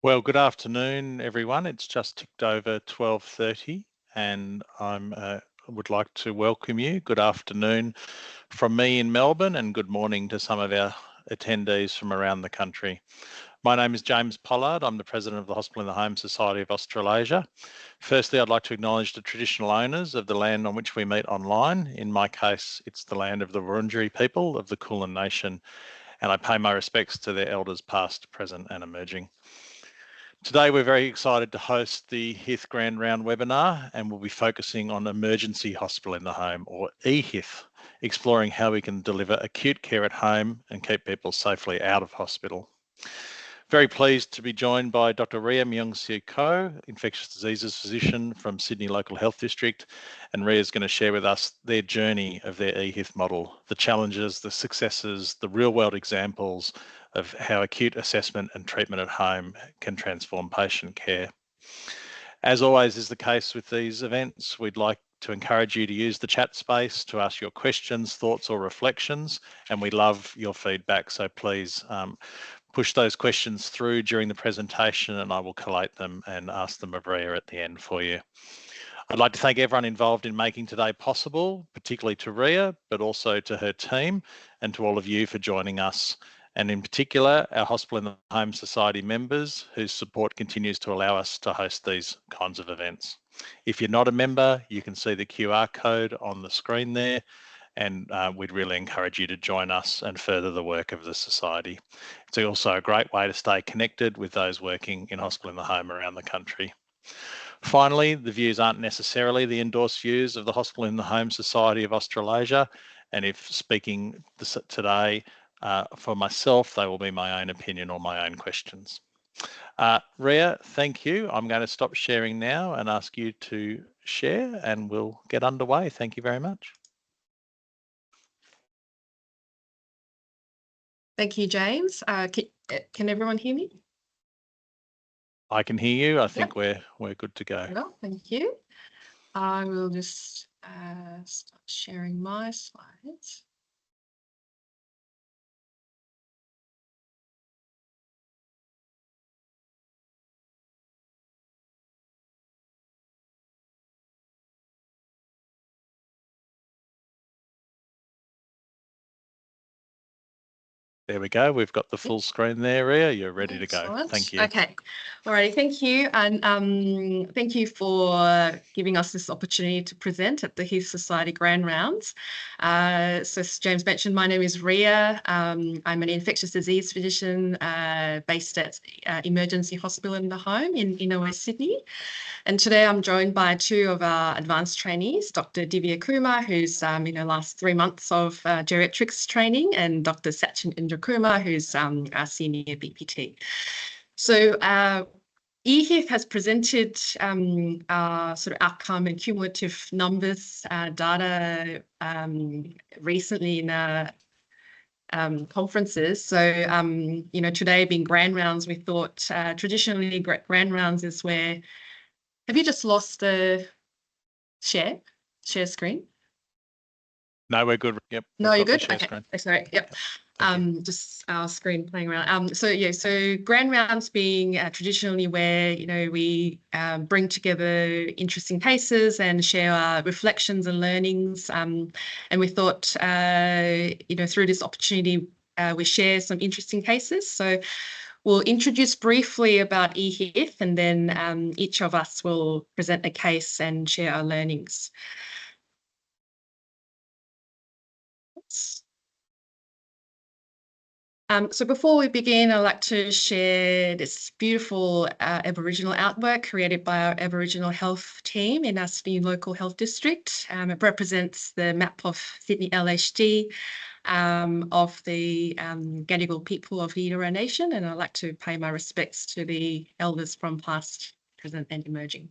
Well, good afternoon, everyone. It's just ticked over 12:30 and I would like to welcome you. Good afternoon from me in Melbourne and good morning to some of our attendees from around the country. My name is James Pollard. I'm the President of the Hospital in the Home Society of Australasia. Firstly, I'd like to acknowledge the traditional owners of the land on which we meet online. In my case, it's the land of the Wurundjeri people of the Kulin Nation, and I pay my respects to their elders past, present and emerging. Today, we're very excited to host the eHITH Grand Round webinar, and we'll be focusing on emergency hospital in the home, or eHITH, exploring how we can deliver acute care at home and keep people safely out of hospital. Very pleased to be joined by Dr. Myung, Infectious Diseases Physician from Sydney Local Health District, and Ria's going to share with us their journey of their eHITH model, the challenges, the successes, the real-world examples of how acute assessment and treatment at home can transform patient care. As always is the case with these events, we'd like to encourage you to use the chat space to ask your questions, thoughts or reflections, and we love your feedback, so please push those questions through during the presentation and I will collate them and ask them of Ria at the end for you. I'd like to thank everyone involved in making today possible, particularly to Ria, but also to her team and to all of you for joining us. And in particular, our Hospital in the Home Society members whose support continues to allow us to host these kinds of events. If you're not a member, you can see the QR code on the screen there, and we'd really encourage you to join us and further the work of the Society. It's also a great way to stay connected with those working in hospital in the home around the country. Finally, the views aren't necessarily the endorsed views of the Hospital in the Home Society of Australasia, and if speaking today for myself, they will be my own opinion or my own questions. Ria, thank you. I'm going to stop sharing now and ask you to share and we'll get underway. Thank you very much. Thank you, James. Can everyone hear me? I can hear you. I think we're good to go. Well, thank you. I will just start sharing my slides. There we go. We've got the full screen there, Ria. You're ready to go. Thank you. Okay. All right. Thank you. And thank you for giving us this opportunity to present at the eHITH Society Grand Rounds. So as James mentioned, my name is Ria. I'm an infectious disease physician based at Emergency Hospital in the Home in West Sydney. And today I'm joined by two of our advanced trainees, Dr. Divya Kumar, who's in her last 3 months of geriatrics training, and Dr. Sachin Indra Kumar, who's our senior BPT. So eHITH has presented our sort of outcome and cumulative numbers data recently in conferences. So, today being Grand Rounds, we thought traditionally Grand Rounds is where. Have you just lost the share screen? No, we're good. Yep. No, you're good? Okay. Screen. Sorry. Yep. Just our screen playing around. So Grand Rounds being traditionally where, we bring together interesting cases and share our reflections and learnings. And we thought, through this opportunity, we share some interesting cases. So we'll introduce briefly about eHITH, and then each of us will present a case and share our learnings. So before we begin, I'd like to share this beautiful Aboriginal artwork created by our Aboriginal health team in our Sydney Local Health District. It represents the map of Sydney LHD of the Gadigal people of the Eora Nation, and I'd like to pay my respects to the elders from past, present and emerging.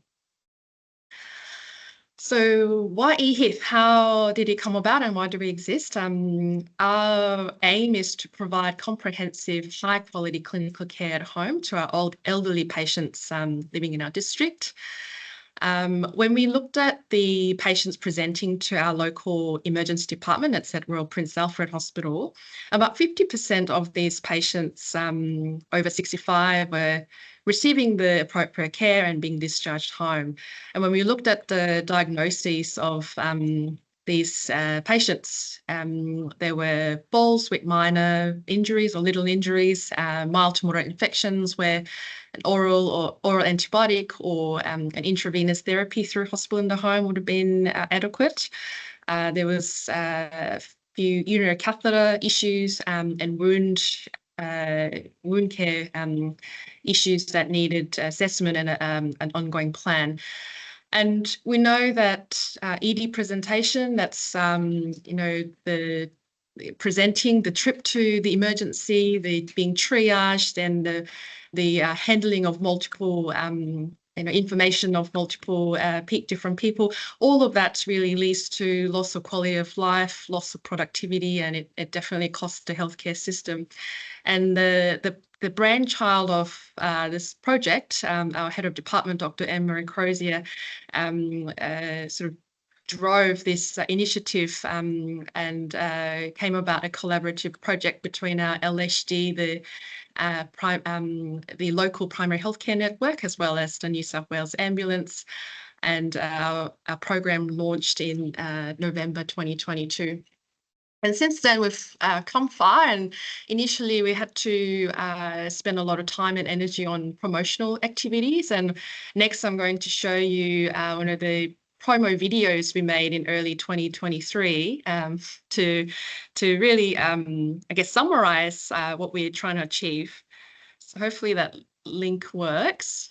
So why eHITH? How did it come about and why do we exist? Our aim is to provide comprehensive, high-quality clinical care at home to our elderly patients living in our district. When we looked at the patients presenting to our local emergency department, it's at Royal Prince Alfred Hospital, about 50% of these patients over 65 were receiving the appropriate care and being discharged home. And when we looked at the diagnoses of these patients, there were falls with minor injuries or little injuries, mild to moderate infections where an oral antibiotic or an intravenous therapy through hospital in the home would have been adequate. There was a few urinary catheter issues and wound care issues that needed assessment and an ongoing plan. And we know that ED presentation, that's, the presenting, the trip to the emergency, the being triaged, and the handling of multiple, information of multiple different people, all of that really leads to loss of quality of life, loss of productivity, and it definitely costs the healthcare system. And the brainchild of this project, our head of department, Dr. Anne-Marie Crozier, sort of drove this initiative and came about a collaborative project between our LHD, the local primary healthcare network, as well as the New South Wales Ambulance. And our program launched in November 2022. And since then, we've come far, and initially we had to spend a lot of time and energy on promotional activities. And next, I'm going to show you one of the promo videos we made in early 2023 to really, summarize what we're trying to achieve. So hopefully that link works.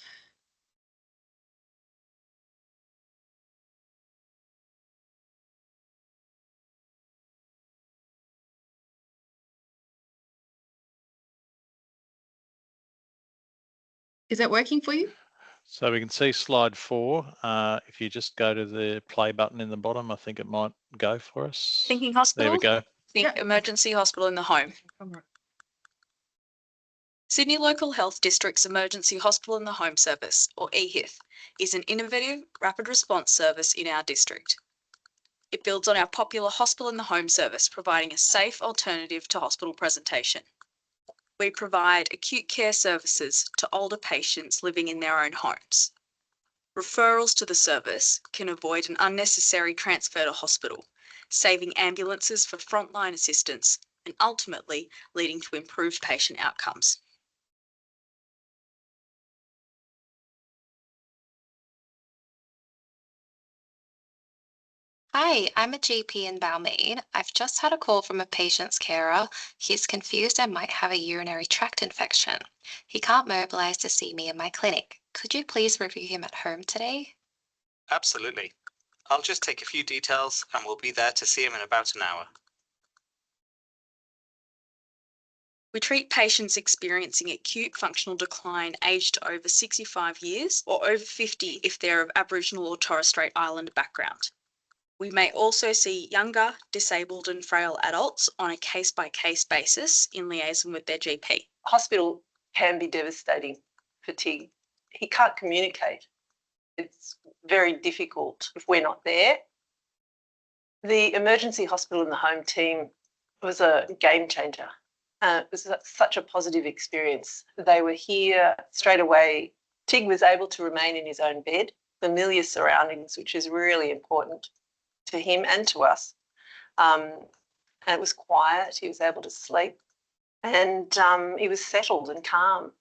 Is that working for you? So we can see slide 4. If you just go to the play button in the bottom, I think it might go for us. Thinking hospital? There we go. Think emergency hospital in the home. Sydney Local Health District's Emergency Hospital in the Home Service, or eHITH, is an innovative rapid response service in our district. It builds on our popular hospital in the home service, providing a safe alternative to hospital presentation. We provide acute care services to older patients living in their own homes. Referrals to the service can avoid an unnecessary transfer to hospital, saving ambulances for frontline assistance and ultimately leading to improved patient outcomes. Hi, I'm a GP in Balmain. I've just had a call from a patient's carer. He's confused and might have a urinary tract infection. He can't mobilise to see me in my clinic. Could you please review him at home today? Absolutely. I'll just take a few details and we'll be there to see him in about an hour. We treat patients experiencing acute functional decline aged over 65 years or over 50 if they're of Aboriginal or Torres Strait Islander background. We may also see younger, disabled and frail adults on a case-by-case basis in liaison with their GP. Hospital can be devastating. Fatigue. He can't communicate. It's very difficult if we're not there. The emergency hospital in the home team was a game changer. It was such a positive experience. They were here straight away. Tig was able to remain in his own bed, familiar surroundings, which is really important to him and to us. And it was quiet. He was able to sleep, and he was settled and calm.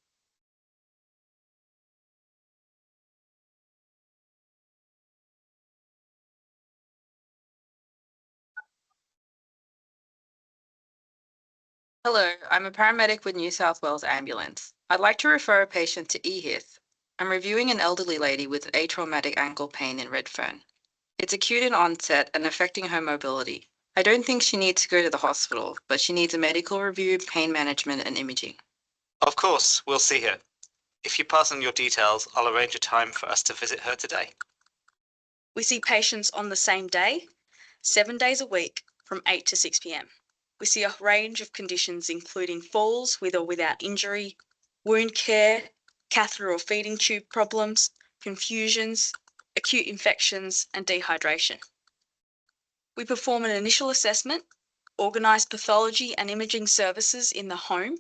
Hello, I'm a paramedic with New South Wales Ambulance. I'd like to refer a patient to eHITH. I'm reviewing an elderly lady with atraumatic ankle pain in Redfern. It's acute in onset and affecting her mobility. I don't think she needs to go to the hospital, but she needs a medical review, pain management and imaging. Of course, we'll see her. If you pass on your details, I'll arrange a time for us to visit her today. We see patients on the same day, 7 days a week from 8 to 6 p.m. We see a range of conditions including falls with or without injury, wound care, catheter or feeding tube problems, confusions, acute infections and dehydration. We perform an initial assessment, organise pathology and imaging services in the home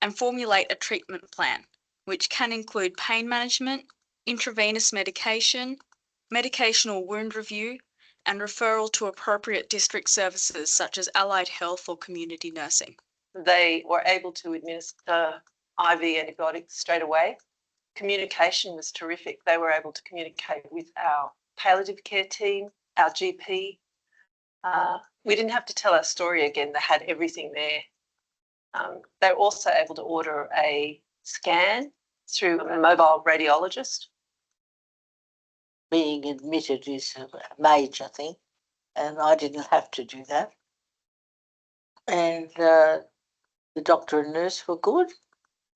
and formulate a treatment plan which can include pain management, intravenous medication, medication or wound review, and referral to appropriate district services such as allied health or community nursing. They were able to administer IV antibiotics straight away. Communication was terrific. They were able to communicate with our palliative care team, our GP. We didn't have to tell our story again. They had everything there. They were also able to order a scan through a mobile radiologist. Being admitted is a major thing, and I didn't have to do that. And the doctor and nurse were good.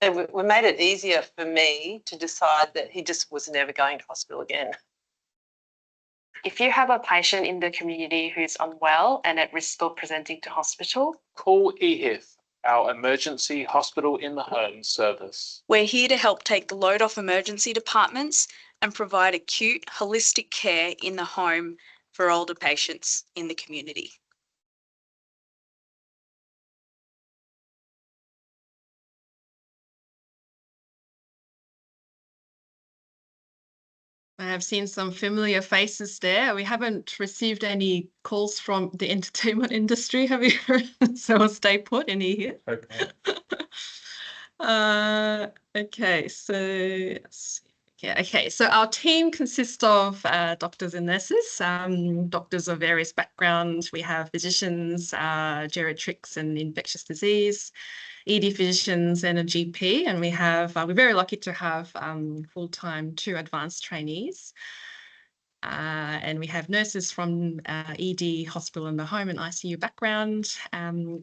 They made it easier for me to decide that he just was never going to hospital again. If you have a patient in the community who's unwell and at risk of presenting to hospital, call eHITH, our emergency hospital in the home service. We're here to help take the load off emergency departments and provide acute, holistic care in the home for older patients in the community. I have seen some familiar faces there. We haven't received any calls from the entertainment industry, have you? So I'll stay put in here. Okay. Okay, so let's see. Okay, so our team consists of doctors and nurses, doctors of various backgrounds. We have physicians, geriatrics and infectious disease, ED physicians and a GP, and we have, we're very lucky to have full-time 2 advanced trainees. And we have nurses from ED, hospital in the home and ICU background.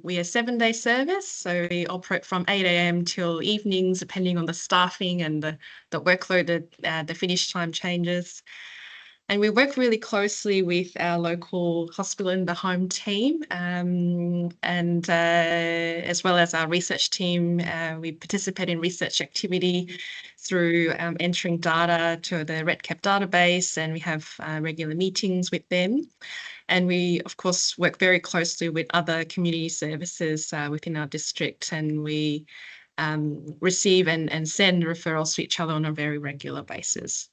We are 7-day service, so we operate from 8 a.m. till evenings, depending on the staffing and the workload, the finish time changes. And we work really closely with our local hospital in the home team, and as well as our research team. We participate in research activity through entering data to the REDCap database, and we have regular meetings with them. And we, of course, work very closely with other community services within our district, and we receive and send referrals to each other on a very regular basis.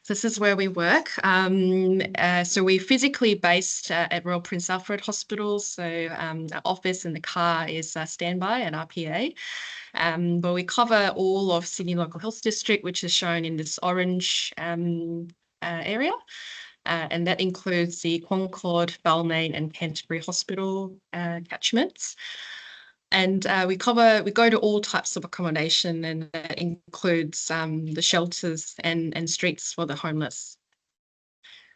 So this is where we work. So we're physically based at Royal Prince Alfred Hospital. So our office and the car is standby at RPA. But we cover all of Sydney Local Health District, which is shown in this orange area. And that includes the Concord, Balmain and Canterbury Hospital catchments. And we go to all types of accommodation, and that includes the shelters and streets for the homeless.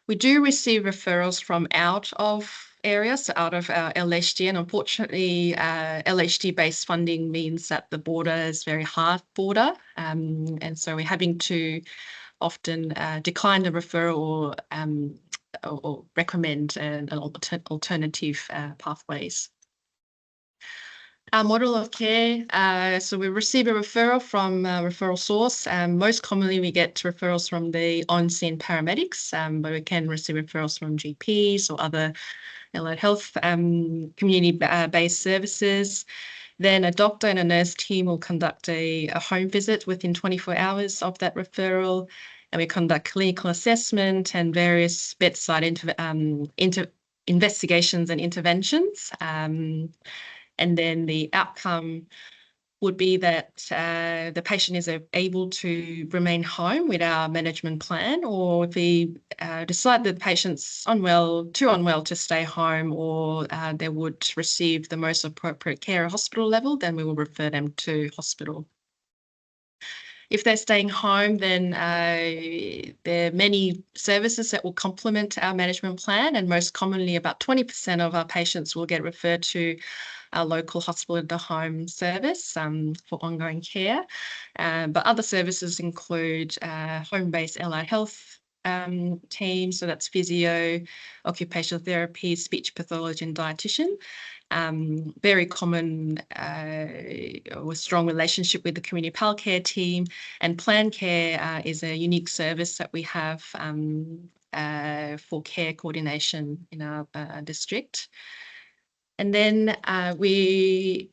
We do receive referrals from out of areas, so out of our LHD, and unfortunately LHD-based funding means that the border is very hard border, and so we're having to often decline the referral or recommend an alternative pathways. Our model of care, so we receive a referral from a referral source. Most commonly we get referrals from the on-scene paramedics, but we can receive referrals from GPs or other allied health community-based services. Then a doctor and a nurse team will conduct a home visit within 24 hours of that referral, and we conduct clinical assessment and various bedside investigations and interventions. And then the outcome would be that the patient is able to remain home with our management plan, or if we decide that the patient's too unwell to stay home, or they would receive the most appropriate care at hospital level, then we will refer them to hospital. If they're staying home, then there are many services that will complement our management plan, and most commonly about 20% of our patients will get referred to our local hospital in the home service for ongoing care. But other services include home-based allied health teams, so that's physio, occupational therapy, speech pathology and dietitian. Very common with strong relationship with the community pal care team, and plan care is a unique service that we have for care coordination in our district. And then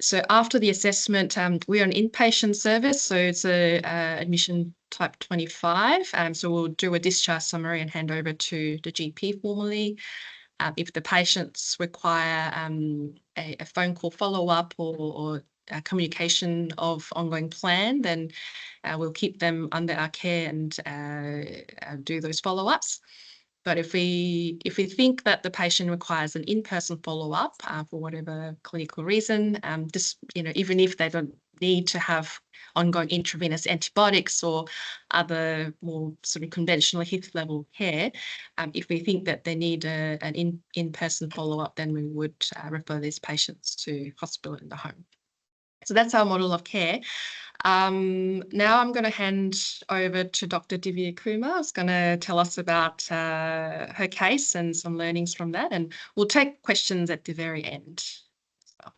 so after the assessment, we're an inpatient service, so it's a admission type 25. So we'll do a discharge summary and hand over to the GP formally. If the patients require a phone call follow-up or a communication of ongoing plan, then we'll keep them under our care and do those follow-ups. But if we think that the patient requires an in-person follow-up for whatever clinical reason, even if they don't need to have ongoing intravenous antibiotics or other more sort of conventional HITH level care, if we think that they need an in-person follow-up, then we would refer these patients to hospital in the home. So that's our model of care. Now I'm going to hand over to Dr. Divya Kumar, who's going to tell us about her case and some learnings from that, and we'll take questions at the very end. So,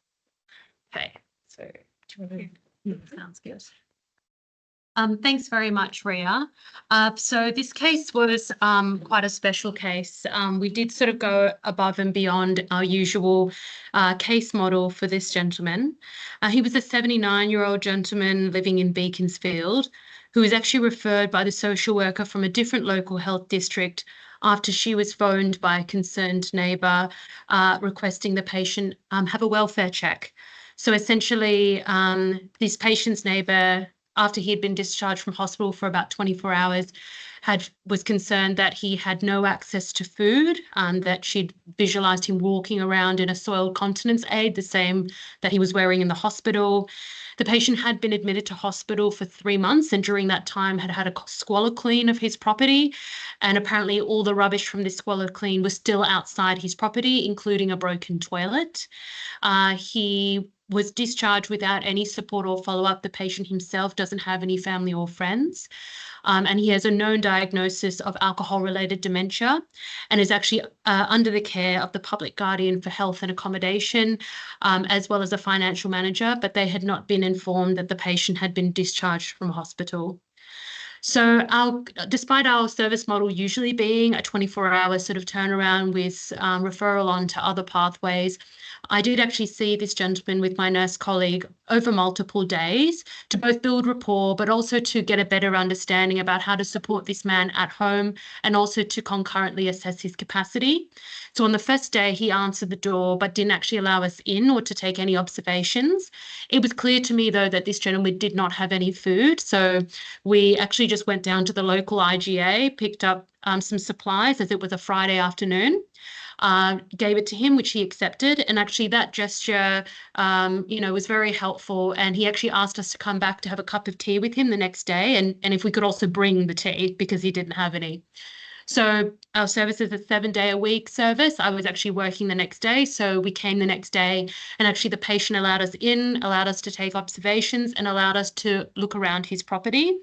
okay, so do you want to... Sounds good. Thanks very much, Ria. So this case was quite a special case. We did sort of go above and beyond our usual case model for this gentleman. He was a 79-year-old gentleman living in Beaconsfield who was actually referred by the social worker from a different local health district after she was phoned by a concerned neighbour requesting the patient have a welfare check. So essentially, this patient's neighbour, after he had been discharged from hospital for about 24 hours, was concerned that he had no access to food, that she'd visualised him walking around in a soiled continence aid, the same that he was wearing in the hospital. The patient had been admitted to hospital for 3 months and during that time had a squalor clean of his property, and apparently all the rubbish from this squalor clean was still outside his property, including a broken toilet. He was discharged without any support or follow-up. The patient himself doesn't have any family or friends, and he has a known diagnosis of alcohol-related dementia and is actually under the care of the public guardian for health and accommodation, as well as a financial manager, but they had not been informed that the patient had been discharged from hospital. So despite our service model usually being a 24-hour sort of turnaround with referral on to other pathways, I did actually see this gentleman with my nurse colleague over multiple days to both build rapport, but also to get a better understanding about how to support this man at home and also to concurrently assess his capacity. So on the first day, he answered the door, but didn't actually allow us in or to take any observations. It was clear to me, though, that this gentleman did not have any food. So we actually just went down to the local IGA, picked up some supplies as it was a Friday afternoon, gave it to him, which he accepted. And actually that gesture, was very helpful. And he actually asked us to come back to have a cup of tea with him the next day. And if we could also bring the tea because he didn't have any. So our service is a 7-day-a-week service. I was actually working the next day. So we came the next day and actually the patient allowed us in, allowed us to take observations and allowed us to look around his property.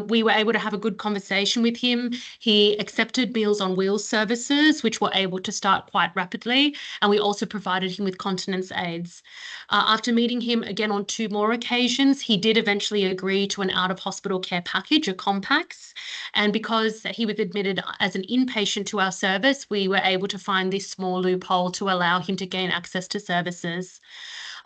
We were able to have a good conversation with him. He accepted Meals on Wheels services, which were able to start quite rapidly. And we also provided him with continence aids. After meeting him again on 2 more occasions, he did eventually agree to an out-of-hospital care package, a Compax. And because he was admitted as an inpatient to our service, we were able to find this small loophole to allow him to gain access to services.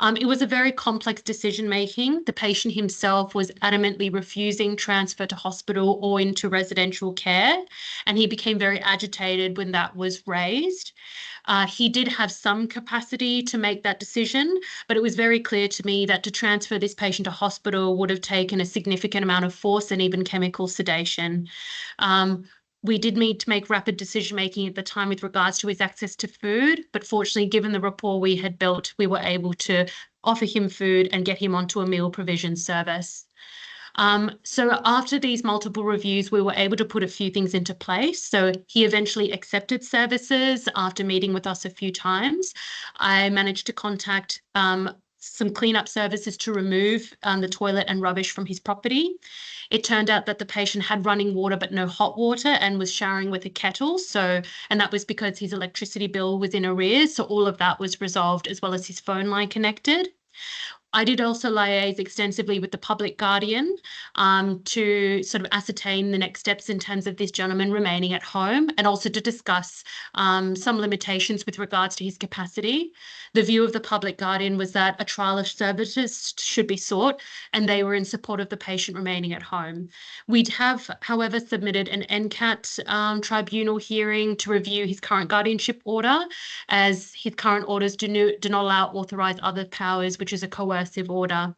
It was a very complex decision-making. The patient himself was adamantly refusing transfer to hospital or into residential care, and he became very agitated when that was raised. He did have some capacity to make that decision, but it was very clear to me that to transfer this patient to hospital would have taken a significant amount of force and even chemical sedation. We did need to make rapid decision-making at the time with regards to his access to food, but fortunately, given the rapport we had built, we were able to offer him food and get him onto a meal provision service. So after these multiple reviews, we were able to put a few things into place. So he eventually accepted services after meeting with us a few times. I managed to contact some cleanup services to remove the toilet and rubbish from his property. It turned out that the patient had running water but no hot water and was showering with a kettle. And that was because his electricity bill was in arrears. So all of that was resolved, as well as his phone line connected. I did also liaise extensively with the public guardian to sort of ascertain the next steps in terms of this gentleman remaining at home, and also to discuss some limitations with regards to his capacity. The view of the public guardian was that a trial of services should be sought, and they were in support of the patient remaining at home. We have, however, submitted an NCAT tribunal hearing to review his current guardianship order, as his current orders do not allow authorise other powers, which is a coercive order.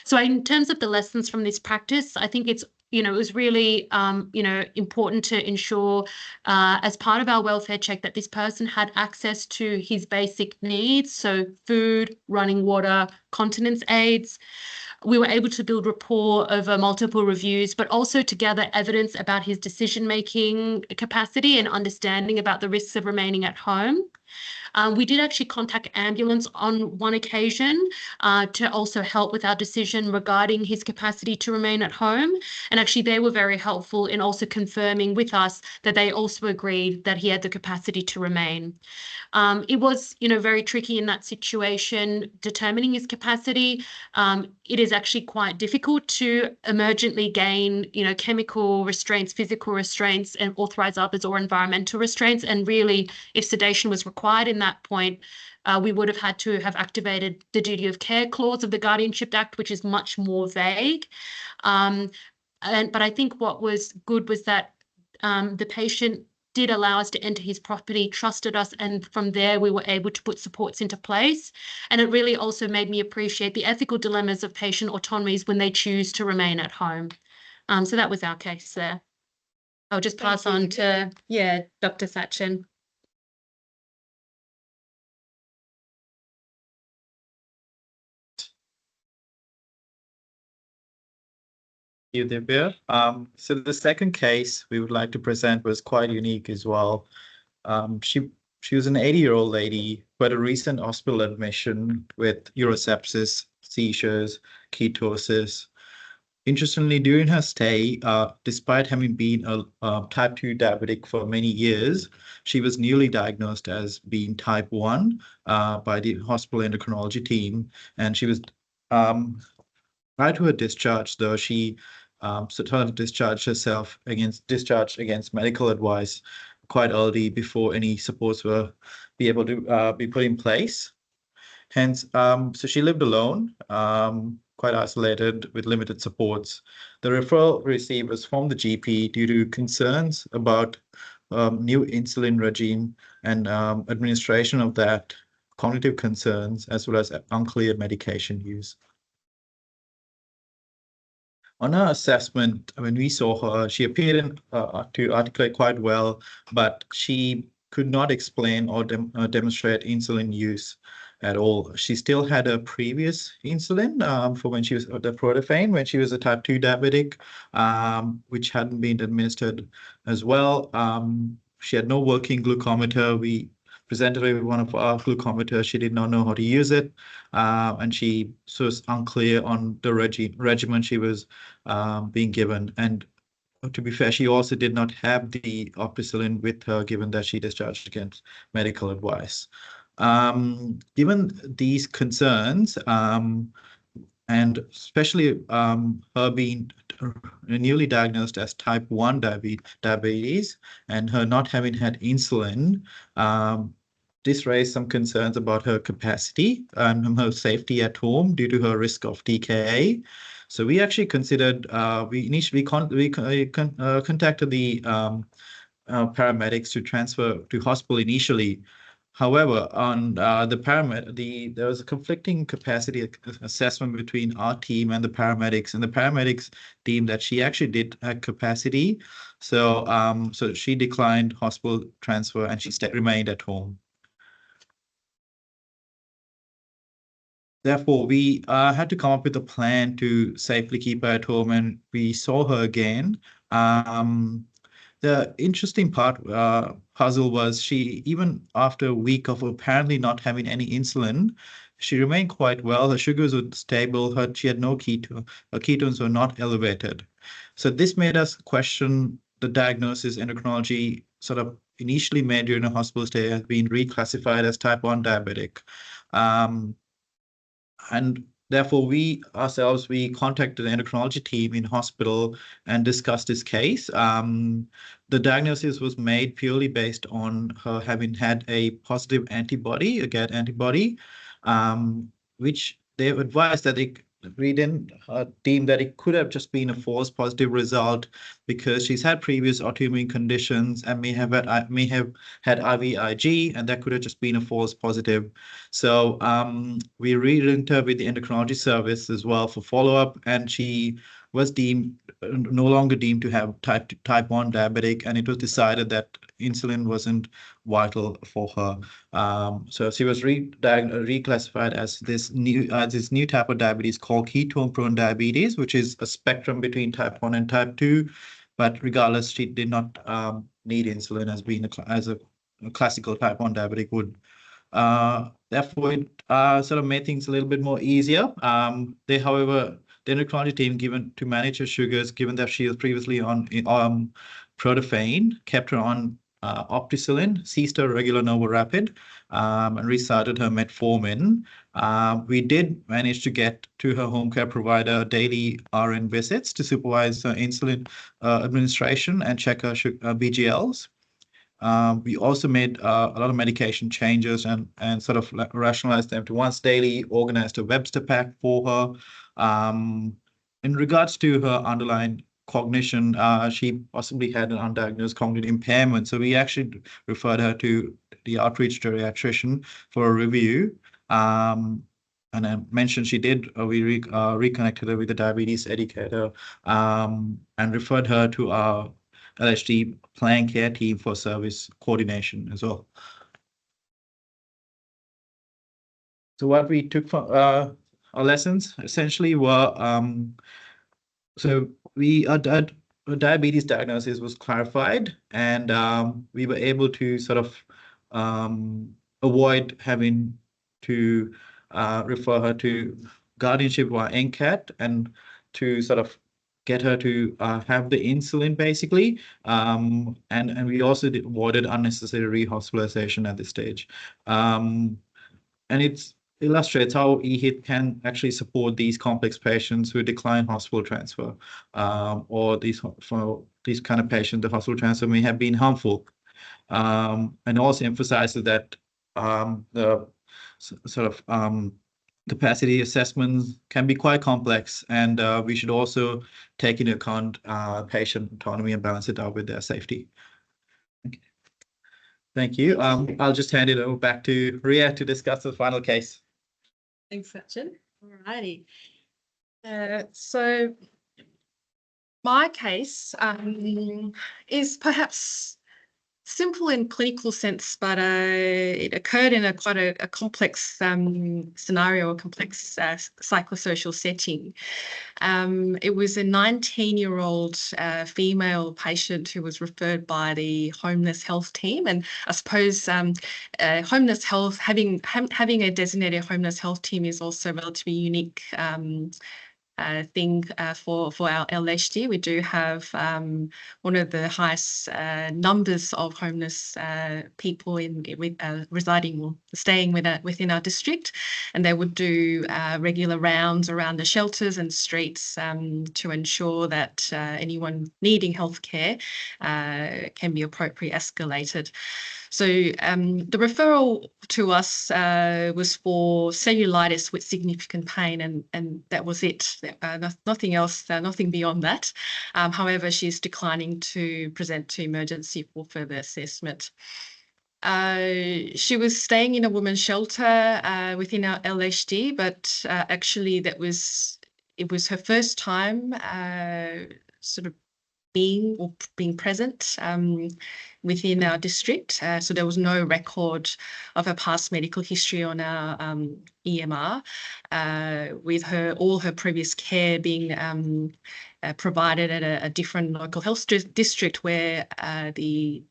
So in terms of the lessons from this practice, I think it's, it was really, important to ensure as part of our welfare check that this person had access to his basic needs, so food, running water, continence aids. We were able to build rapport over multiple reviews, but also to gather evidence about his decision-making capacity and understanding about the risks of remaining at home. We did actually contact ambulance on one occasion to also help with our decision regarding his capacity to remain at home. And actually they were very helpful in also confirming with us that they also agreed that he had the capacity to remain. It was, very tricky in that situation, determining his capacity. It is actually quite difficult to emergently gain, chemical restraints, physical restraints, and authorise others or environmental restraints. And really, if sedation was required in that point, we would have had to have activated the duty of care clause of the Guardianship Act, which is much more vague. But I think what was good was that the patient did allow us to enter his property, trusted us, and from there we were able to put supports into place. And it really also made me appreciate the ethical dilemmas of patient autonomies when they choose to remain at home. So that was our case there. I'll just pass on to, Dr. Sachin. You, Divya. So the second case we would like to present was quite unique as well. She was an 80-year-old lady who had a recent hospital admission with urosepsis, seizures, ketosis. Interestingly, during her stay, despite having been a type 2 diabetic for many years, she was newly diagnosed as being type 1 by the hospital endocrinology team. And she was, prior to her discharge, though, she sort of discharged herself against medical advice quite early before any supports were able to be put in place. Hence, so she lived alone, quite isolated with limited supports. The referral received was from the GP due to concerns about new insulin regime and administration of that, cognitive concerns, as well as unclear medication use. On her assessment, when we saw her, she appeared to articulate quite well, but she could not explain or demonstrate insulin use at all. She still had a previous insulin for when she was the Protophane, when she was a type 2 diabetic, which hadn't been administered as well. She had no working glucometer. We presented her with one of our glucometers. She did not know how to use it, and she was unclear on the regimen she was being given. And to be fair, she also did not have the opicillin with her, given that she discharged against medical advice. Given these concerns, and especially her being newly diagnosed as type 1 diabetes and her not having had insulin, this raised some concerns about her capacity and her safety at home due to her risk of DKA. So we actually considered, we initially contacted the paramedics to transfer to hospital initially. However, on there was a conflicting capacity assessment between our team and the paramedics deemed that she actually did have capacity. So, so she declined hospital transfer and she remained at home. Therefore, we had to come up with a plan to safely keep her at home, and we saw her again. The interesting puzzle was she, even after a week of apparently not having any insulin, she remained quite well. Her sugars were stable. She had no keto. Her ketones were not elevated. So this made us question the diagnosis endocrinology sort of initially made during a hospital stay as being reclassified as type 1 diabetic. And therefore, we ourselves, we contacted the endocrinology team in hospital and discussed this case. The diagnosis was made purely based on her having had a positive antibody, a GAD antibody, which they advised that we then deemed that it could have just been a false positive result because she's had previous autoimmune conditions and may have had IVIG, and that could have just been a false positive. So we re-linked her with the endocrinology service as well for follow-up, and she was no longer deemed to have type 1 diabetic, and it was decided that insulin wasn't vital for her. So she was reclassified as this new type of diabetes called ketone-prone diabetes, which is a spectrum between type 1 and type 2. But regardless, she did not need insulin as being as a classical type 1 diabetic would. Therefore, it sort of made things a little bit more easier. However, the endocrinology team, given to manage her sugars, given that she was previously on protophane, kept her on opticillin, ceased her regular NovoRapid, and restarted her metformin. We did manage to get to her home care provider daily RN visits to supervise her insulin administration and check her BGLs. We also made a lot of medication changes and sort of rationalized them to once daily, organized a Webster pack for her. In regards to her underlying cognition, she possibly had an undiagnosed cognitive impairment. So we actually referred her to the outreach geriatrician for a review. And I mentioned she did, we reconnected her with the diabetes educator and referred her to our LHD plan care team for service coordination as well. So what we took from our lessons essentially were, so our diabetes diagnosis was clarified, and we were able to sort of avoid having to refer her to guardianship via NCAT and to sort of get her to have the insulin basically. And we also avoided unnecessary rehospitalization at this stage. And it illustrates how eHITH can actually support these complex patients who decline hospital transfer, or for these kind of patients, the hospital transfer may have been harmful. And also emphasizes that the sort of capacity assessments can be quite complex, and we should also take into account patient autonomy and balance it out with their safety. Okay. Thank you. I'll just hand it over back to Ria to discuss the final case. Thanks, Sachin. All righty. So my case is perhaps simple in clinical sense, but it occurred in quite a complex scenario, a complex psychosocial setting. It was a 19-year-old female patient who was referred by the homeless health team, and I suppose homeless health, having a designated homeless health team is also a relatively unique thing for our LHD. We do have one of the highest numbers of homeless people residing or staying within our district, and they would do regular rounds around the shelters and streets to ensure that anyone needing healthcare can be appropriately escalated. So the referral to us was for cellulitis with significant pain, and that was it. Nothing else, nothing beyond that. However, she's declining to present to emergency for further assessment. She was staying in a women's shelter within our LHD, but actually it was her first time sort of being present within our district. So there was no record of her past medical history on our EMR, with all her previous care being provided at a different local health district where the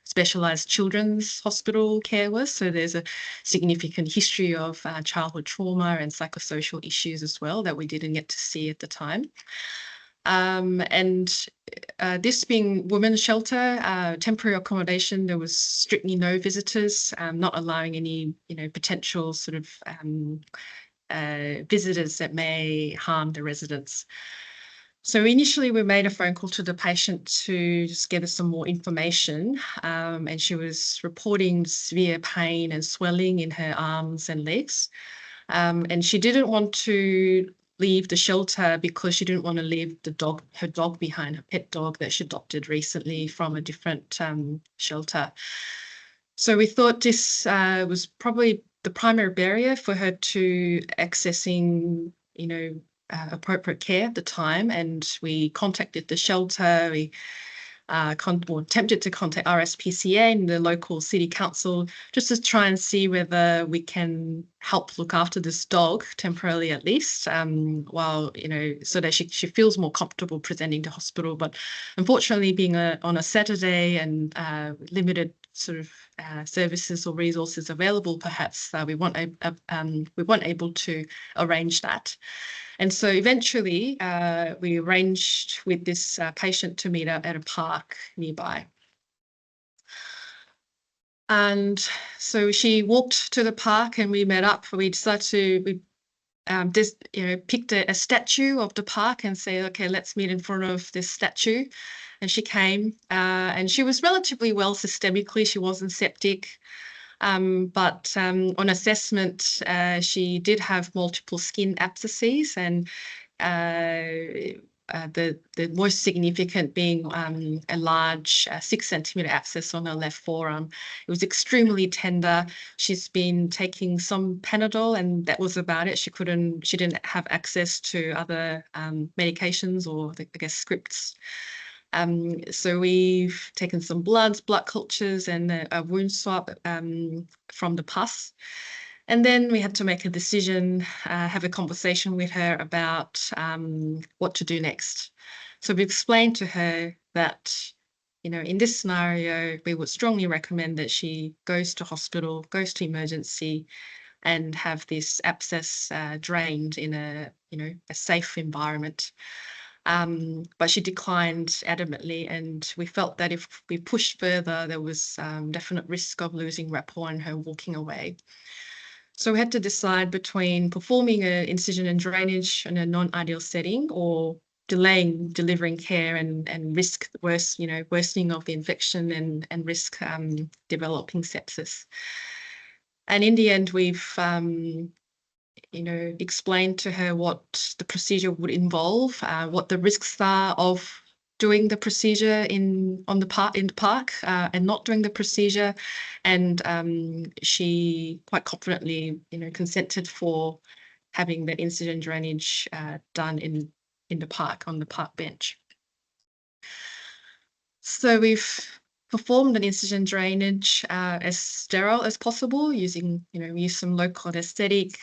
specialised children's hospital care was. So there's a significant history of childhood trauma and psychosocial issues as well that we didn't get to see at the time. And this being women's shelter, temporary accommodation, there was strictly no visitors, not allowing any, potential sort of visitors that may harm the residents. So initially we made a phone call to the patient to just gather some more information, and she was reporting severe pain and swelling in her arms and legs. And she didn't want to leave the shelter because she didn't want to leave her dog behind, her pet dog that she adopted recently from a different shelter. So we thought this was probably the primary barrier for her to accessing, appropriate care at the time. And we contacted the shelter. We attempted to contact RSPCA and the local city council just to try and see whether we can help look after this dog temporarily, at least, while, so that she feels more comfortable presenting to hospital. But unfortunately, being on a Saturday and limited sort of services or resources available, perhaps we weren't able to arrange that. And so eventually we arranged with this patient to meet up at a park nearby. And so she walked to the park and we met up. We decided to, picked a statue of the park and say, okay, let's meet in front of this statue. And she came and she was relatively well systemically. She wasn't septic. But on assessment, she did have multiple skin abscesses, and the most significant being a large 6-centimeter abscess on her left forearm. It was extremely tender. She's been taking some Panadol, and that was about it. She didn't have access to other medications or I guess scripts. So we've taken some blood cultures and a wound swab from the pus. And then we had to make a decision, have a conversation with her about what to do next. So we explained to her that, in this scenario, we would strongly recommend that she goes to hospital, goes to emergency, and have this abscess drained in a safe environment. But she declined adamantly, and we felt that if we pushed further, there was definite risk of losing rapport and her walking away. So we had to decide between performing an incision and drainage in a non-ideal setting or delaying delivering care and risk worsening of the infection and risk developing sepsis. And in the end, we've explained to her what the procedure would involve, what the risks are of doing the procedure in the park and not doing the procedure, and she quite confidently consented for having the incision drainage done in the park, on the park bench. So we've performed an incision drainage as sterile as possible, using, we used some local anesthetic,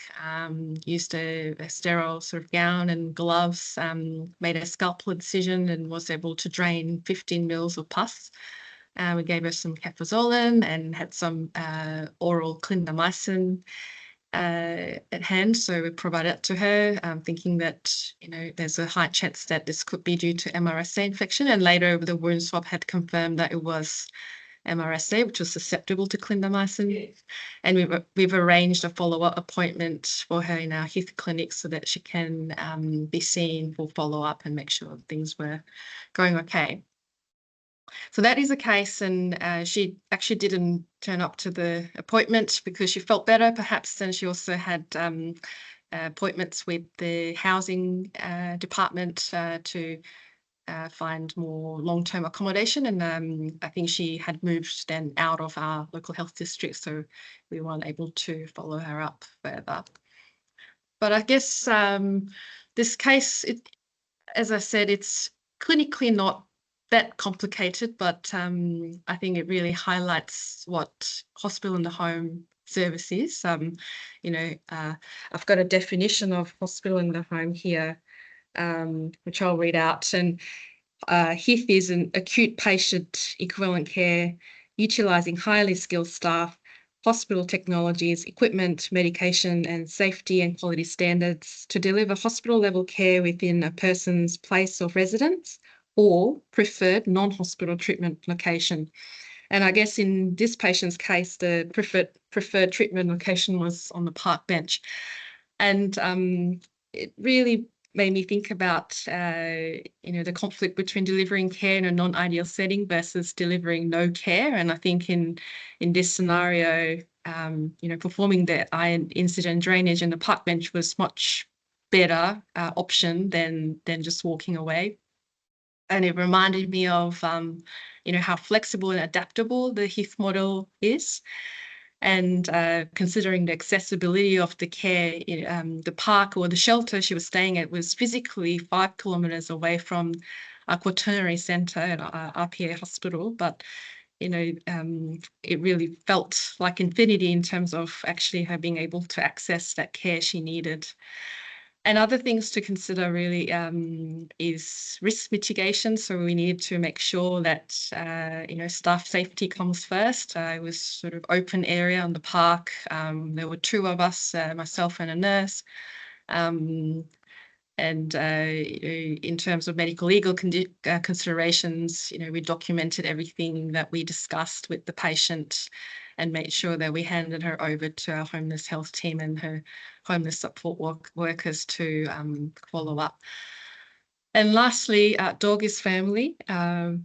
used a sterile sort of gown and gloves, made a scalpel incision and was able to drain 15 mils of pus. We gave her some cefazolin and had some oral clindamycin at hand, so we provided it to her, thinking that there's a high chance that this could be due to MRSA infection, and later the wound swab had confirmed that it was MRSA, which was susceptible to clindamycin. And we've arranged a follow-up appointment for her in our eHITH clinic so that she can be seen for follow-up and make sure things were going okay. So that is the case, and she actually didn't turn up to the appointment because she felt better, perhaps, and she also had appointments with the housing department to find more long-term accommodation, and I think she had moved then out of our local health district, so we weren't able to follow her up further. But I guess this case, as I said, it's clinically not that complicated, but I think it really highlights what hospital in the home service is. I've got a definition of hospital in the home here, which I'll read out. And eHITH is an acute patient equivalent care utilising highly skilled staff, hospital technologies, equipment, medication, and safety and quality standards to deliver hospital-level care within a person's place of residence or preferred non-hospital treatment location. And I guess in this patient's case, the preferred treatment location was on the park bench. And it really made me think about, the conflict between delivering care in a non-ideal setting versus delivering no care. And I think in this scenario, performing the iron incident drainage in the park bench was much better option than just walking away. And it reminded me of, how flexible and adaptable the HITH model is. And considering the accessibility of the care, the park or the shelter she was staying at was physically 5 kilometres away from a quaternary centre at RPA hospital, but it really felt like infinity in terms of actually her being able to access that care she needed. And other things to consider really is risk mitigation. So we need to make sure that, staff safety comes first. It was sort of open area on the park. There were 2 of us, myself and a nurse. And in terms of medical legal considerations, we documented everything that we discussed with the patient and made sure that we handed her over to our homeless health team and her homeless support workers to follow up. And lastly, dog is family. No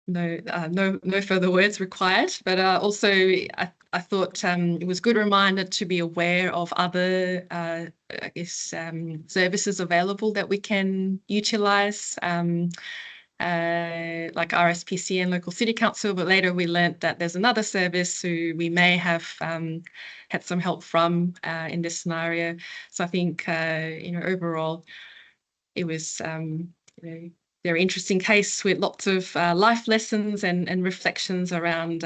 further words required, but also I thought it was a good reminder to be aware of other, services available that we can utilise, like RSPC and local city council, but later we learnt that there's another service who we may have had some help from in this scenario. So I think, overall, it was, very interesting case with lots of life lessons and reflections around,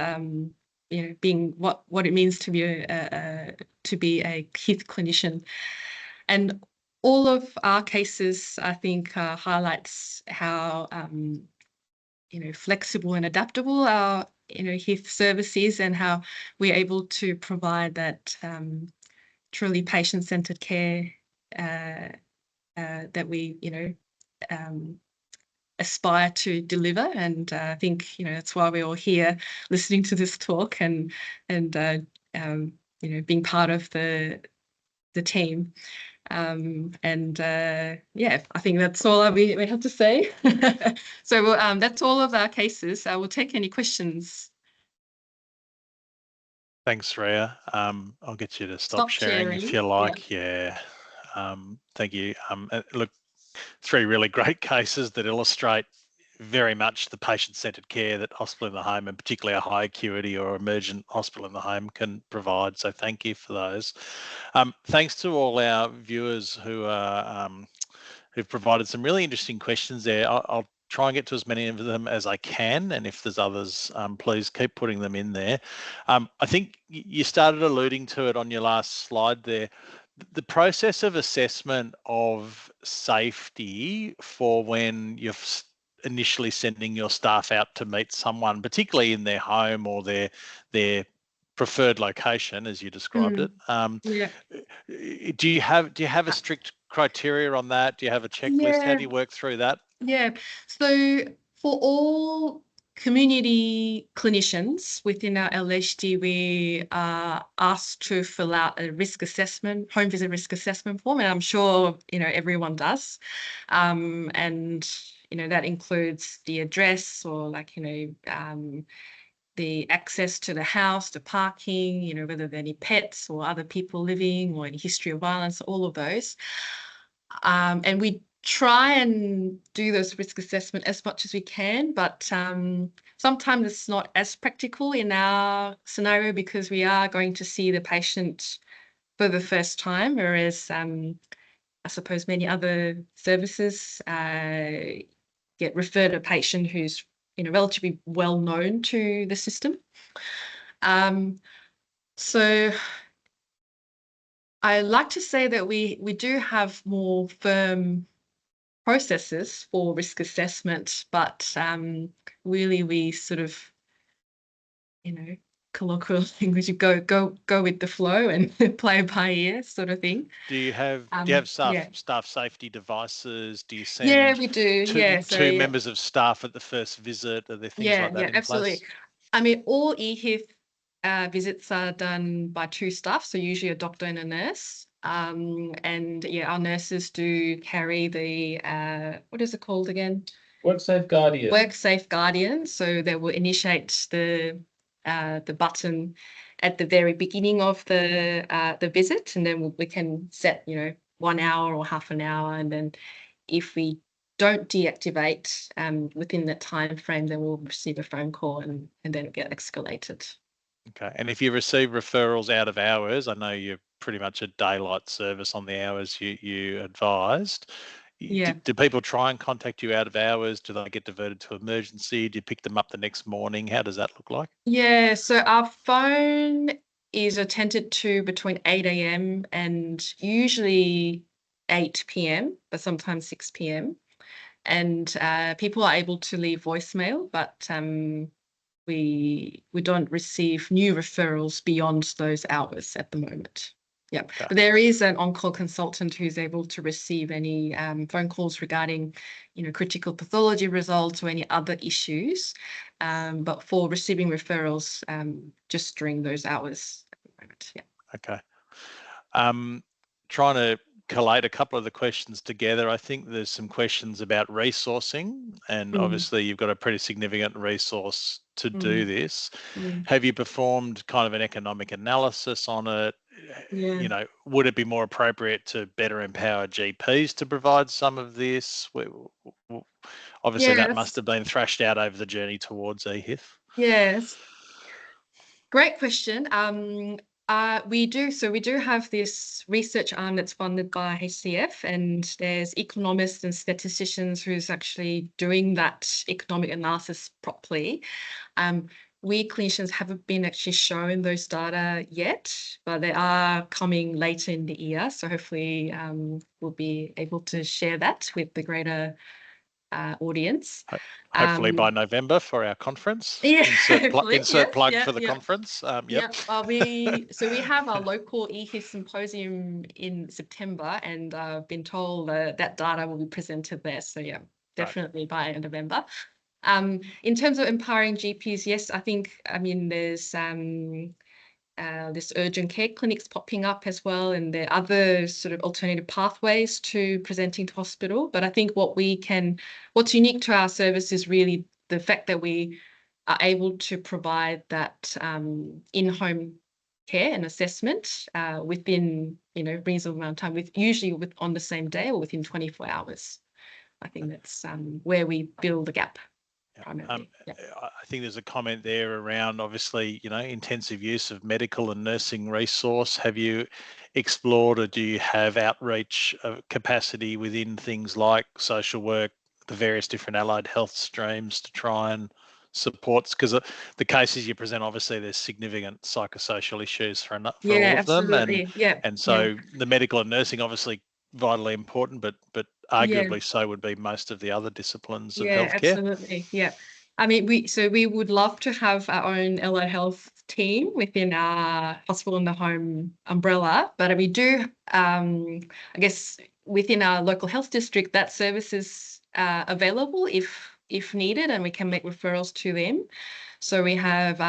being what it means to be a HITH clinician. And all of our cases, I think, highlights how, flexible and adaptable our, HITH service is, and how we're able to provide that truly patient-centred care that we, aspire to deliver. And I think, that's why we're all here listening to this talk and being part of the team. I think that's all we have to say. So that's all of our cases. I will take any questions. Thanks, Rhea. I'll get you to stop sharing if you like. Yeah. Thank you. Look, 3 really great cases that illustrate very much the patient-centred care that hospital in the home, and particularly a high acuity or emergent hospital in the home, can provide. So thank you for those. Thanks to all our viewers who are who've provided some really interesting questions there. I'll try and get to as many of them as I can, and if there's others, please keep putting them in there. I think you started alluding to it on your last slide there. The process of assessment of safety for when you're initially sending your staff out to meet someone, particularly in their home or their preferred location, as you described it. Do you have a strict criteria on that? Do you have a checklist? How do you work through that? Yeah. So for all community clinicians within our LHD, we are asked to fill out a risk assessment, home visit risk assessment form, and I'm sure everyone does. And that includes the address, or the access to the house, the parking, whether there are any pets or other people living, or any history of violence, all of those. And we try and do those risk assessment as much as we can, but sometimes it's not as practical in our scenario because we are going to see the patient for the first time, whereas I suppose many other services get referred a patient who's relatively well known to the system. So I like to say that we do have more firm processes for risk assessment, but really we sort of, colloquial language, you go with the flow and play it by ear sort of thing. Do you have staff safety devices? Do you send we do. two members of staff at the first visit? Are there things like that in absolutely. place? I mean, all eHITH visits are done by 2 staff, so usually a doctor and a nurse. And yeah, our nurses do carry the what is it called again? WorkSafe Guardian. WorkSafe Guardian. So they will initiate the button at the very beginning of the visit, and then we can set 1 hour or half an hour, and then if we don't deactivate within that time frame, then we'll receive a phone call and then get escalated. Okay. And if you receive referrals out of hours, I know you're pretty much a daylight service on the hours you advised. Yeah. Do people try and contact you out of hours? Do they get diverted to emergency? Do you pick them up the next morning? How does that look like? Yeah, so our phone is attended to between 8 a.m. and usually 8 p.m., but sometimes 6 p.m. And people are able to leave voicemail, but we don't receive new referrals beyond those hours at the moment. Yeah, Okay. but there is an on-call consultant who's able to receive any phone calls regarding, critical pathology results or any other issues. But for receiving referrals, just during those hours at the moment. Yeah. Okay. Trying to collate a couple of the questions together. I think there's some questions about resourcing, and obviously you've got a pretty significant resource to do this. Have you performed kind of an economic analysis on it? Yeah. Would it be more appropriate to better empower GPs to provide some of this? Obviously, that must have been thrashed out over the journey towards eHITH. Yes. Great question. We do have this research arm that's funded by HCF, and there's economists and statisticians who's actually doing that economic analysis properly. We clinicians haven't been actually shown those data yet, but they are coming later in the year. So hopefully we'll be able to share that with the greater audience. Hopefully by November for our conference. Yeah, insert plug for the conference. Yep. We have our local eHITH symposium in September, and I've been told that data will be presented there. So yeah, definitely by November. In terms of empowering GPs, yes, there's this urgent care clinics popping up as well, and there are other sort of alternative pathways to presenting to hospital. But I think what's unique to our service is really the fact that we are able to provide that in-home care and assessment within reasonable amount of time, usually on the same day or within 24 hours. I think that's where we build the gap. I think there's a comment there around obviously, intensive use of medical and nursing resource. Have you explored, or do you have outreach capacity within things like social work, the various different allied health streams to try and support? Because the cases you present, obviously there's significant psychosocial issues for all of absolutely. them. And so the medical and nursing obviously vitally important, but arguably so would be most of the other disciplines of healthcare. Absolutely. Yeah. We would love to have our own allied health team within our hospital in the home umbrella, but we do, I guess, within our local health district, that service is available if needed, and we can make referrals to them. So we have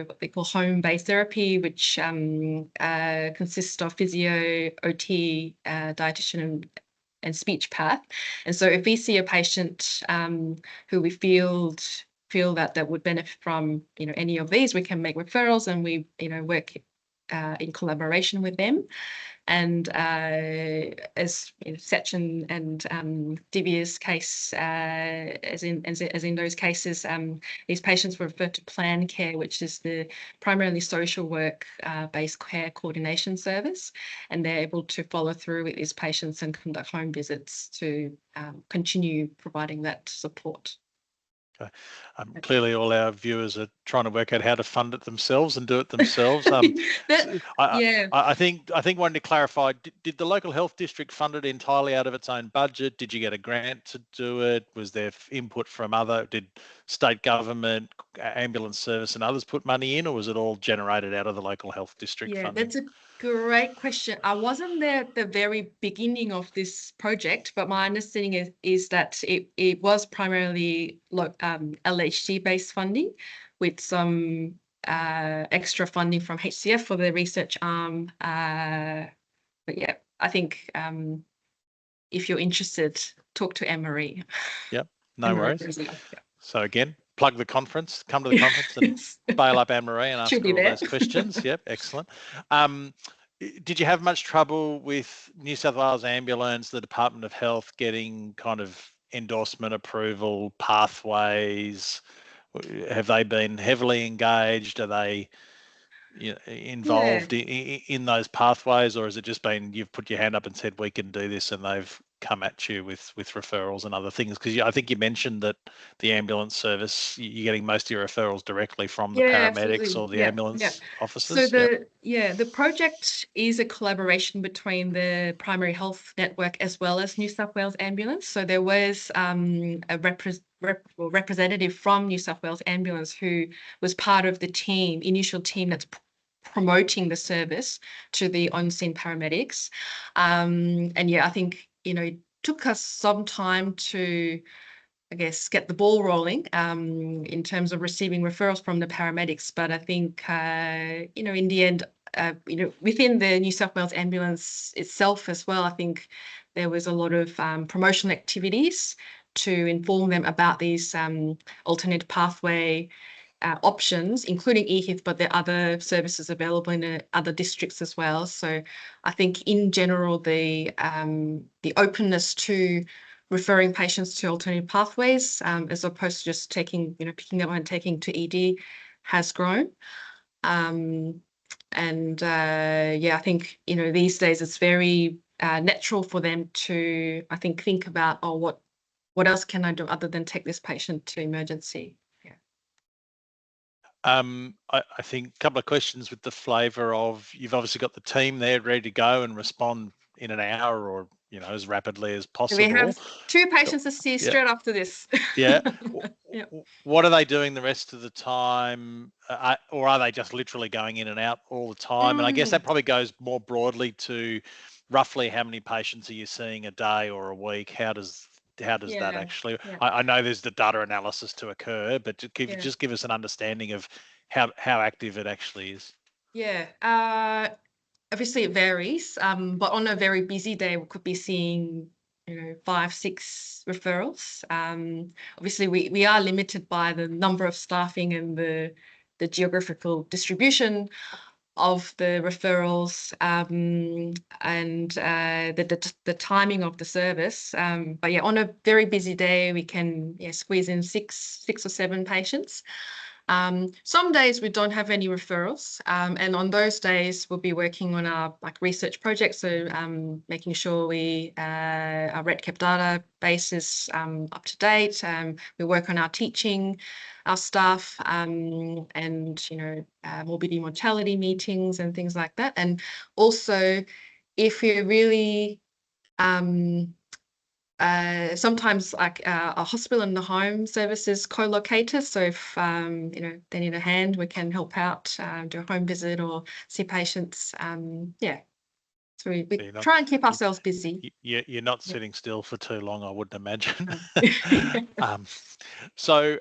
what they call home-based therapy, which consists of physio, OT, dietitian, and speech path. And so if we see a patient who we feel that would benefit from any of these, we can make referrals, and we work in collaboration with them. And as Sachin and Divya's case, as in those cases, these patients were referred to plan care, which is the primarily social work based care coordination service, and they're able to follow through with these patients and conduct home visits to continue providing that support. Okay. Clearly, all our viewers are trying to work out how to fund it themselves and do it themselves. I think wanting to clarify: did the local health district fund it entirely out of its own budget? Did you get a grant to do it? Was there input from did state government, ambulance service, and others put money in, or was it all generated out of the local health district funding? That's a great question. I wasn't there at the very beginning of this project, but my understanding is that it was primarily LHD-based funding with some extra funding from HCF for the research arm but yeah, I think if you're interested, talk to Anne-Marie. Yep, no Anne-Marie, worries. yeah. So again, plug the conference, come to the conference and bail up Anne-Marie and ask She'll be her all there. those questions. Yep, excellent. Did you have much trouble with New South Wales Ambulance, the Department of Health getting kind of endorsement approval pathways? Have they been heavily engaged? Are they involved in those pathways, or has it just been you've put your hand up and said we can do this and they've come at you with referrals and other things? Because I think you mentioned that the ambulance service, you're getting most of your referrals directly from the paramedics absolutely. or the ambulance officers. So the project is a collaboration between the Primary Health Network as well as New South Wales Ambulance. So there was a representative from New South Wales Ambulance who was part of the initial team that's promoting the service to the on-scene paramedics. And yeah, I think, it took us some time to, I guess, get the ball rolling in terms of receiving referrals from the paramedics. But I think, in the end, within the New South Wales Ambulance itself as well, I think there was a lot of promotional activities to inform them about these alternate pathway options, including eHITH, but there are other services available in other districts as well. So I think in general, the openness to referring patients to alternative pathways, as opposed to just picking them and taking to ED, has grown. I think these days it's very natural for them to, I think about, what else can I do other than take this patient to emergency? I think a couple of questions with the flavour of, you've obviously got the team there ready to go and respond in an hour or as rapidly as possible. We have 2 patients to see straight after this. Yeah. What are they doing the rest of the time, or are they just literally going in and out all the time? And I guess that probably goes more broadly to roughly how many patients are you seeing a day or a week? How does that actually? I know there's the data analysis to occur, but just give us an understanding of how active it actually is. Yeah. Obviously it varies, but on a very busy day, we could be seeing 5, 6 referrals. Obviously we are limited by the number of staffing and the geographical distribution of the referrals, and the timing of the service. But yeah, on a very busy day, we can squeeze in 6 or 7 patients. Some days we don't have any referrals, and on those days we'll be working on our research projects, so making sure our RETCAP database is up to date. We work on our teaching, our staff, and morbidity mortality meetings and things like that. And also, if you're really sometimes a hospital and the home services co-located. So if they need a hand, we can help out, do a home visit or see patients. So we try and keep ourselves busy. You're not sitting still for too long, I wouldn't imagine. So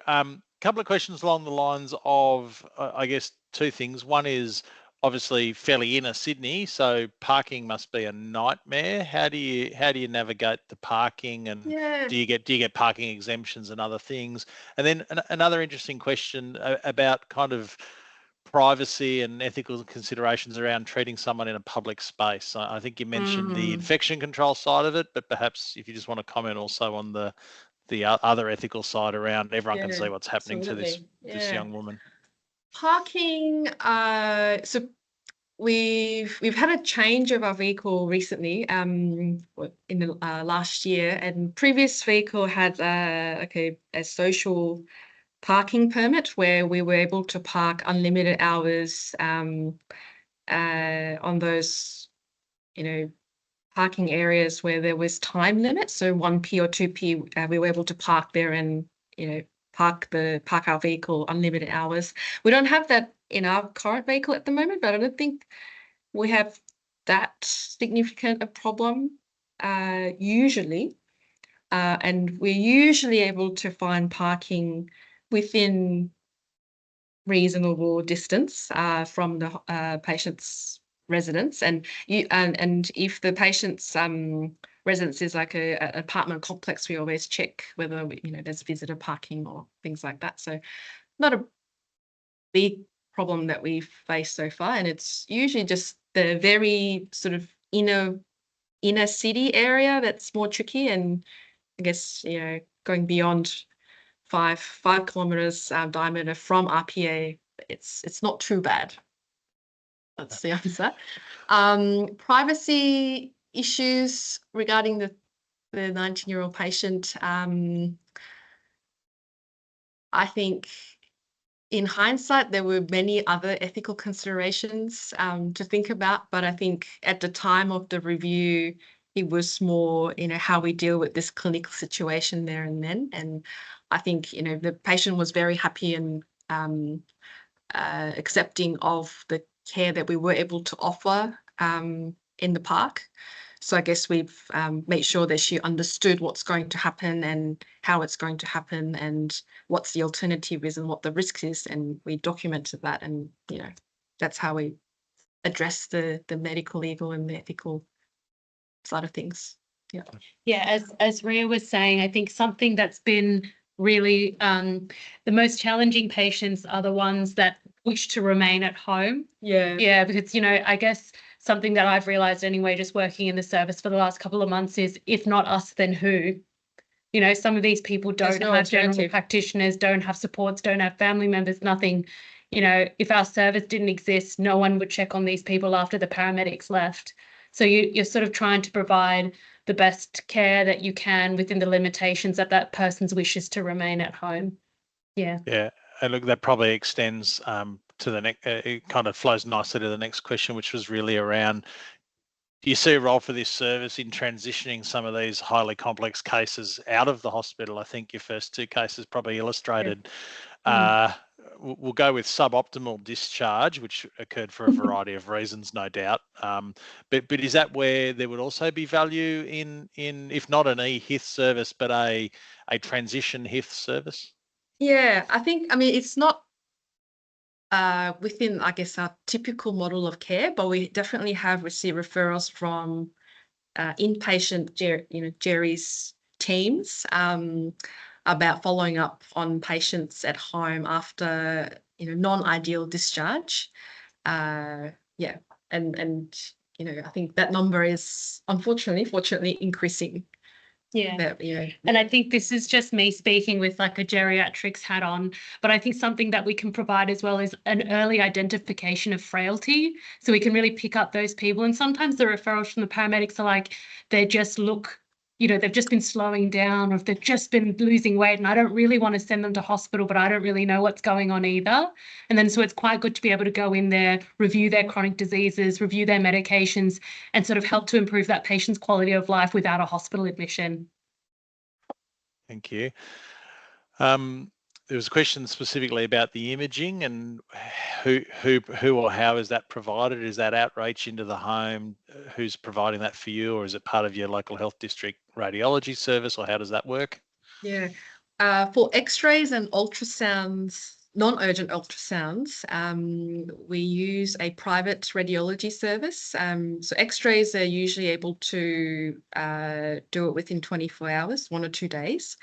couple of questions along the lines of, I guess, 2 things. One is obviously fairly inner Sydney, so parking must be a nightmare. How do you navigate the parking, and do you get parking exemptions and other things? And then another interesting question about kind of privacy and ethical considerations around treating someone in a public space. I think you mentioned the infection control side of it, but perhaps if you just want to comment also on the other ethical side around everyone can see what's happening to this young woman. Parking. So we've had a change of our vehicle recently, in the last year, and previous vehicle had a social parking permit where we were able to park unlimited hours on those parking areas where there was time limit. So 1p or 2p, we were able to park there and park our vehicle unlimited hours. We don't have that in our current vehicle at the moment, but I don't think we have that significant a problem usually. And we're usually able to find parking within reasonable distance from the patient's residence, and if the patient's residence is like an apartment complex, we always check whether there's visitor parking or things like that. So not a big problem that we've faced so far, and it's usually just the very sort of inner city area that's more tricky, and I guess going beyond 5 kilometers diameter from RPA, it's not too bad. That's the answer. Privacy issues regarding the 19-year-old patient. I think in hindsight, there were many other ethical considerations to think about, but I think at the time of the review, it was more, how we deal with this clinical situation there and then. And I think, the patient was very happy and accepting of the care that we were able to offer in the park. So I guess we've made sure that she understood what's going to happen and how it's going to happen and what's the alternative is and what the risk is. And we documented that, and, that's how we address the medical, legal and the ethical side of things. Yeah. Yeah, as Ria was saying, I think something that's been really the most challenging patients are the ones that wish to remain at home. Yeah, because, I guess something that I've realized anyway, just working in the service for the last couple of months, is if not us, then who? Some of these people don't have general practitioners, don't have supports, don't have family members, nothing. If our service didn't exist, no one would check on these people after the paramedics left. So you're sort of trying to provide the best care that you can within the limitations that that person's wishes to remain at home. Yeah. Yeah, and look, that probably extends to the next. It kind of flows nicely to the next question, which was really around: do you see a role for this service in transitioning some of these highly complex cases out of the hospital? I think your first two cases probably illustrated. We'll go with suboptimal discharge, which occurred for a variety of reasons, no doubt. But is that where there would also be value in if not an eHITH service, but a transition HITH service? Yeah, I mean, it's not within, I guess, our typical model of care, but we definitely have received referrals from inpatient Jerry's teams about following up on patients at home after non-ideal discharge. Yeah, and I think that number is fortunately increasing. Yeah. And I think this is just me speaking with like a geriatrics hat on, but I think something that we can provide as well is an early identification of frailty. So we can really pick up those people. And sometimes the referrals from the paramedics are like, they just look, they've just been slowing down, or if they've just been losing weight, and I don't really want to send them to hospital, but I don't really know what's going on either. And then so it's quite good to be able to go in there, review their chronic diseases, review their medications, and sort of help to improve that patient's quality of life without a hospital admission. Thank you. There was a question specifically about the imaging and who or how is that provided? Is that outreach into the home? Who's providing that for you, or is it part of your local health district radiology service, or how does that work? Yeah, for X-rays and ultrasounds, non-urgent ultrasounds, we use a private radiology service. So X-rays are usually able to do it within 24 hours, 1 or 2 days.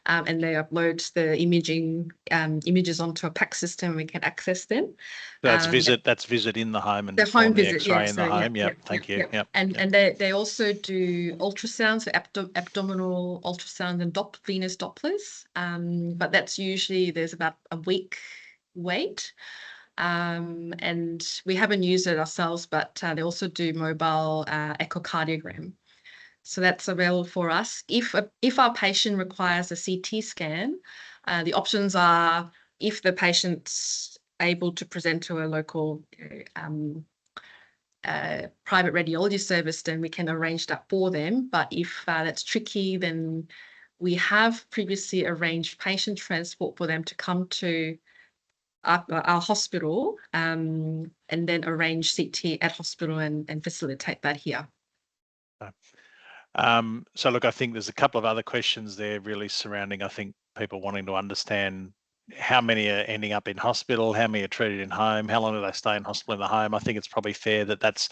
And they upload the images onto a PAC system. We can access them. That's visit in the home and the home visit, X-ray in the home. Thank you. And they also do ultrasounds, so abdominal ultrasound and venous Dopplers. But that's usually there's about a week wait. And we haven't used it ourselves, but they also do mobile echocardiogram. So that's available for us. If our patient requires a CT scan, the options are, if the patient's able to present to a local private radiology service, then we can arrange that for them. But if that's tricky, then we have previously arranged patient transport for them to come to our hospital and then arrange CT at hospital and facilitate that here. So look, I think there's a couple of other questions there really surrounding, I think, people wanting to understand how many are ending up in hospital, how many are treated in home, how long do they stay in hospital in the home. I think it's probably fair that that's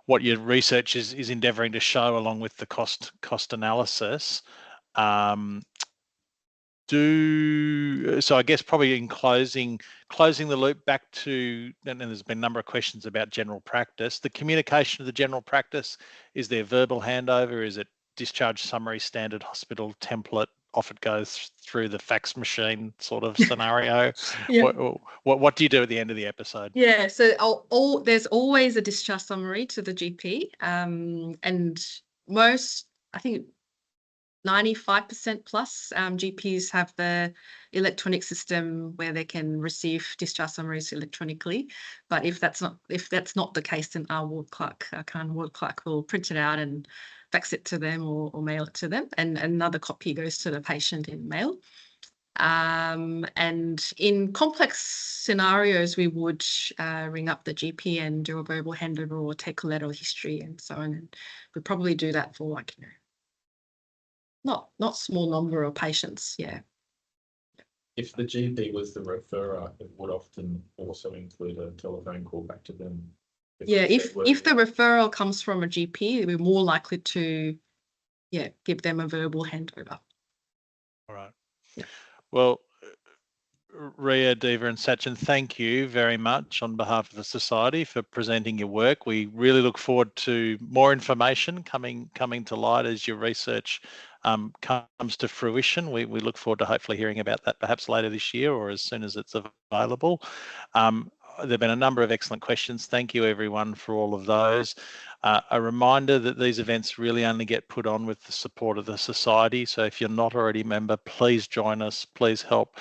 what your research is endeavouring to show, along with the cost analysis. So I guess probably in closing the loop back to, and there's been a number of questions about general practice, the communication of the general practice, is there verbal handover? Is it discharge summary, standard hospital template, off it goes through the fax machine sort of scenario? Yeah. What do you do at the end of the episode? Yeah, so there's always a discharge summary to the GP, and most, I think 95% plus GPs have the electronic system where they can receive discharge summaries electronically. But if that's not the case, then our current ward clerk will print it out and fax it to them or mail it to them, and another copy goes to the patient in mail. And in complex scenarios, we would ring up the GP and do a verbal handover or take collateral history and so on. And we probably do that for, like, not small number of patients. Yeah. If the GP was the referrer, it would often also include a telephone call back to them. Yeah, if the referral comes from a GP, we're more likely to, give them a verbal handover. All right. Yeah. Well, Ria, Diva and Sachin, thank you very much on behalf of the Society for presenting your work. We really look forward to more information coming to light as your research comes to fruition. We look forward to hopefully hearing about that perhaps later this year or as soon as it's available. There have been a number of excellent questions. Thank you everyone for all of those. A reminder that these events really only get put on with the support of the Society. So if you're not already a member, please join us. Please help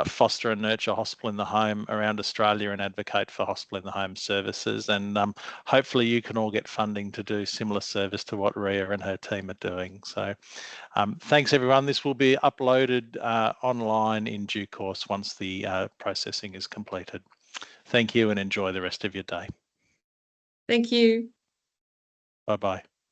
foster and nurture hospital in the home around Australia and advocate for hospital in the home services. And hopefully you can all get funding to do similar service to what Ria and her team are doing. So thanks everyone. This will be uploaded online in due course once the processing is completed. Thank you and enjoy the rest of your day. Thank you. Bye-bye.